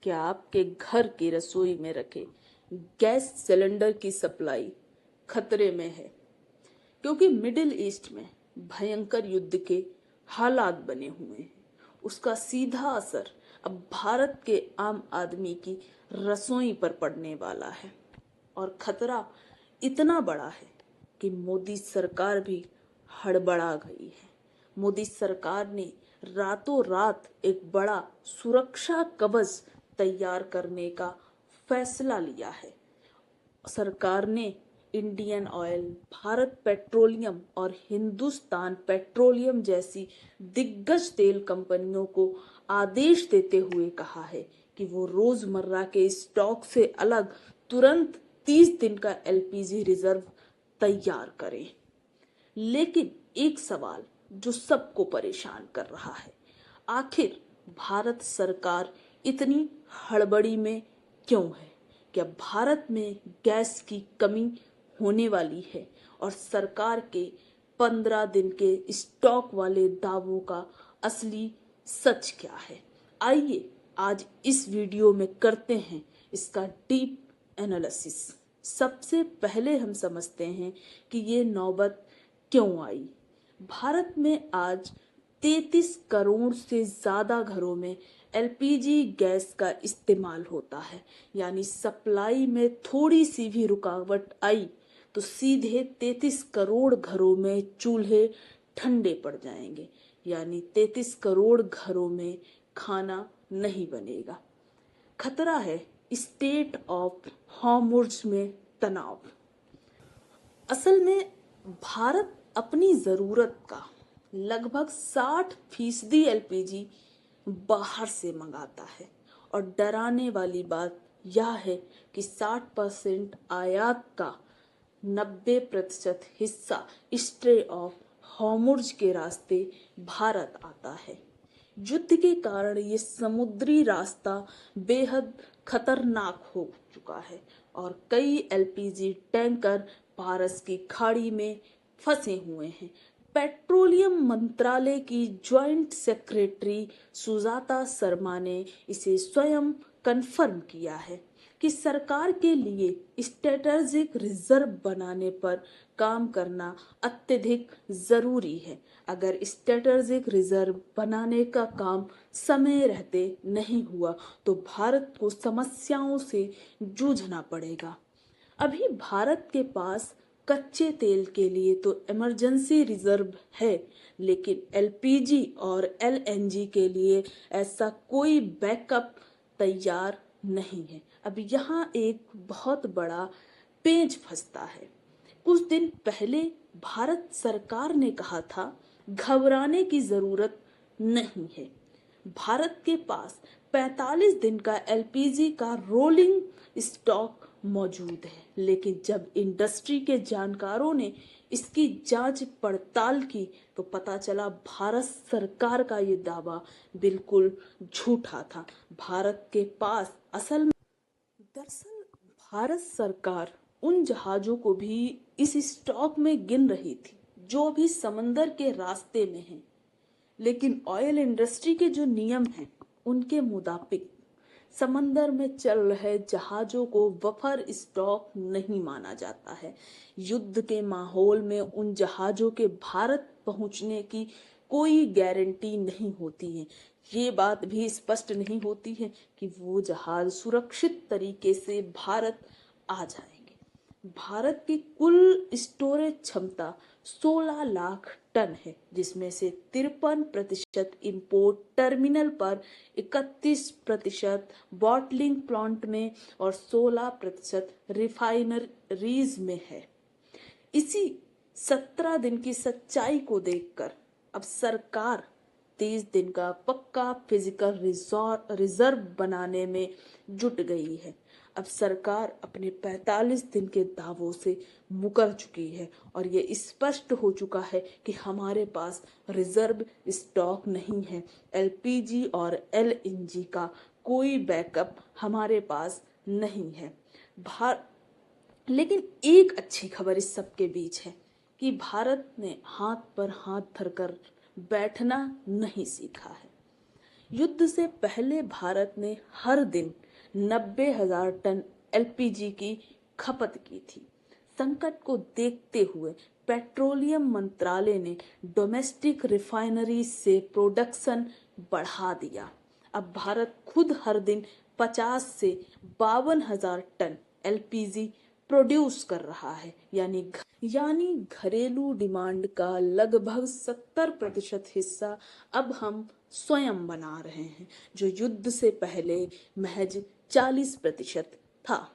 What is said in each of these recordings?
क्या आपके घर की रसोई में रखे गैस सिलेंडर की सप्लाई खतरे में है? क्योंकि मिडिल ईस्ट में भयंकर युद्ध के हालात बने हुए हैं। उसका सीधा असर अब भारत के आम आदमी की रसोई पर पड़ने वाला है और खतरा इतना बड़ा है कि मोदी सरकार भी हड़बड़ा गई है। मोदी सरकार ने रातों रात एक बड़ा सुरक्षा कवच तैयार करने का फैसला लिया है। सरकार ने इंडियन ऑयल, भारत पेट्रोलियम और हिंदुस्तान पेट्रोलियम जैसी दिग्गज तेल कंपनियों को आदेश देते हुए कहा है कि वो रोजमर्रा के स्टॉक से अलग तुरंत 30 दिन का एलपीजी रिजर्व तैयार करें। लेकिन एक सवाल जो सबको परेशान कर रहा है, आखिर भारत सरकार इतनी हड़बड़ी में क्यों है? क्या भारत में गैस की कमी होने वाली है? और सरकार के 15 दिन के स्टॉक वाले दावों का असली सच क्या है? आइए आज इस वीडियो में करते हैं इसका डीप एनालिसिस। सबसे पहले हम समझते हैं कि ये नौबत क्यों आई। भारत में आज 33 करोड़ से ज्यादा घरों में एलपीजी गैस का इस्तेमाल होता है। यानी सप्लाई में थोड़ी सी भी रुकावट आई तो सीधे 33 करोड़ घरों में चूल्हे ठंडे पड़ जाएंगे। यानी 33 करोड़ घरों में खाना नहीं बनेगा। खतरा है स्टेट ऑफ हॉर्मुज़ में तनाव। असल में भारत अपनी जरूरत का लगभग 60% एलपीजी बाहर से मंगाता है और डराने वाली बात यह है कि 60% आयात का 90% हिस्सा स्ट्रेट ऑफ हॉर्मुज़ के रास्ते भारत आता है। युद्ध के कारण ये समुद्री रास्ता बेहद खतरनाक हो चुका है और कई एलपीजी टैंकर पारस की खाड़ी में फंसे हुए हैं। पेट्रोलियम मंत्रालय की ज्वाइंट सेक्रेटरी सुजाता शर्मा ने इसे स्वयं कन्फर्म किया है कि सरकार के लिए स्ट्रेटेजिक रिजर्व बनाने पर काम करना अत्यधिक जरूरी है। अगर स्ट्रेटेजिक रिजर्व बनाने का काम समय रहते नहीं हुआ तो भारत को समस्याओं से जूझना पड़ेगा। अभी भारत के पास कच्चे तेल के लिए तो इमरजेंसी रिजर्व है, लेकिन एलपीजी और एलएनजी के लिए ऐसा कोई बैकअप तैयार नहीं है। अब यहाँ एक बहुत बड़ा पेंच फंसता है। कुछ दिन पहले भारत सरकार ने कहा था घबराने की जरूरत नहीं है, भारत के पास 45 दिन का एलपीजी का रोलिंग स्टॉक मौजूद है। लेकिन जब इंडस्ट्री के जानकारों ने इसकी जांच पड़ताल की तो पता चला भारत सरकार का ये दावा बिल्कुल झूठा था। भारत के पास दरअसल भारत सरकार उन जहाजों को भी इस स्टॉक में गिन रही थी जो अभी समंदर के रास्ते में हैं। लेकिन ऑयल इंडस्ट्री के जो नियम हैं उनके मुताबिक समंदर में चल रहे जहाजों को बफर स्टॉक नहीं माना जाता है। युद्ध के माहौल में उन जहाजों के भारत पहुंचने की कोई गारंटी नहीं होती है। ये बात भी स्पष्ट नहीं होती है कि वो जहाज सुरक्षित तरीके से भारत आ जाएंगे। भारत की कुल स्टोरेज क्षमता 16 लाख टन है, जिसमें से 53% इंपोर्ट टर्मिनल पर, 31% बॉटलिंग प्लांट में और 16% रिफाइनरीज में है। इसी 17 दिन की सच्चाई को देखकर अब सरकार 30 दिन का पक्का फिजिकल रिजर्व बनाने में जुट गई है। अब सरकार अपने 45 दिन के दावों से मुकर चुकी है और ये स्पष्ट हो चुका है कि हमारे पास रिजर्व स्टॉक नहीं है। एलपीजी और एलएनजी का कोई बैकअप हमारे पास नहीं है। लेकिन एक अच्छी खबर इस सब के बीच है कि भारत ने हाथ पर हाथ धरकर बैठना नहीं सीखा है। युद्ध से पहले भारत ने हर दिन 90,000 टन एलपीजी की खपत की थी। संकट को देखते हुए पेट्रोलियम मंत्रालय ने डोमेस्टिक रिफाइनरी से प्रोडक्शन बढ़ा दिया। अब भारत खुद हर दिन 50 से 52,000 टन एलपीजी प्रोड्यूस कर रहा है, यानी घरेलू डिमांड का लगभग 70% हिस्सा अब हम स्वयं बना रहे हैं, जो युद्ध से पहले महज 40% था।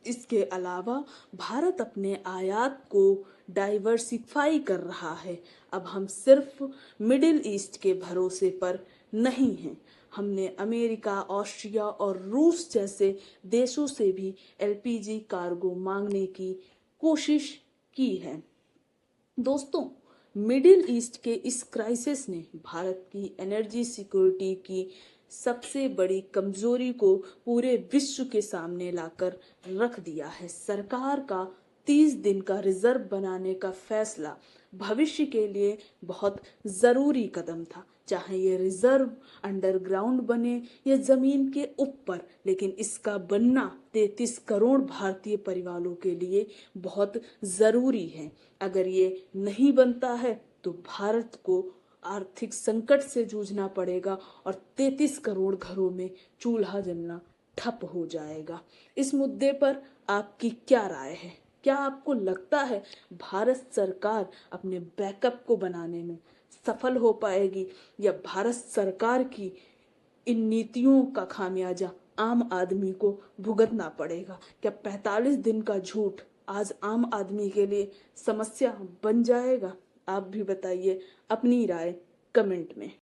इसके अलावा भारत अपने आयात को डाइवर्सिफाई कर रहा है। अब हम सिर्फ मिडिल ईस्ट के भरोसे पर नहीं हैं। हमने अमेरिका, ऑस्ट्रिया और रूस जैसे देशों से भी एलपीजी कार्गो मांगने की कोशिश की है। दोस्तों, मिडिल ईस्ट के इस क्राइसिस ने भारत की एनर्जी सिक्योरिटी की सबसे बड़ी कमजोरी को पूरे विश्व के सामने लाकर रख दिया है। सरकार का 30 दिन का रिजर्व बनाने का फैसला भविष्य के लिए बहुत जरूरी कदम था, चाहे ये रिजर्व अंडरग्राउंड बने या जमीन के ऊपर, लेकिन इसका बनना 33 करोड़ भारतीय परिवारों के लिए बहुत जरूरी है। अगर ये नहीं बनता है तो भारत को आर्थिक संकट से जूझना पड़ेगा और 33 करोड़ घरों में चूल्हा जलना ठप हो जाएगा। इस मुद्दे पर आपकी क्या राय है? क्या आपको लगता है भारत सरकार अपने बैकअप को बनाने में सफल हो पाएगी, या भारत सरकार की इन नीतियों का खामियाजा आम आदमी को भुगतना पड़ेगा? क्या 45 दिन का झूठ आज आम आदमी के लिए समस्या बन जाएगा? आप भी बताइए अपनी राय कमेंट में।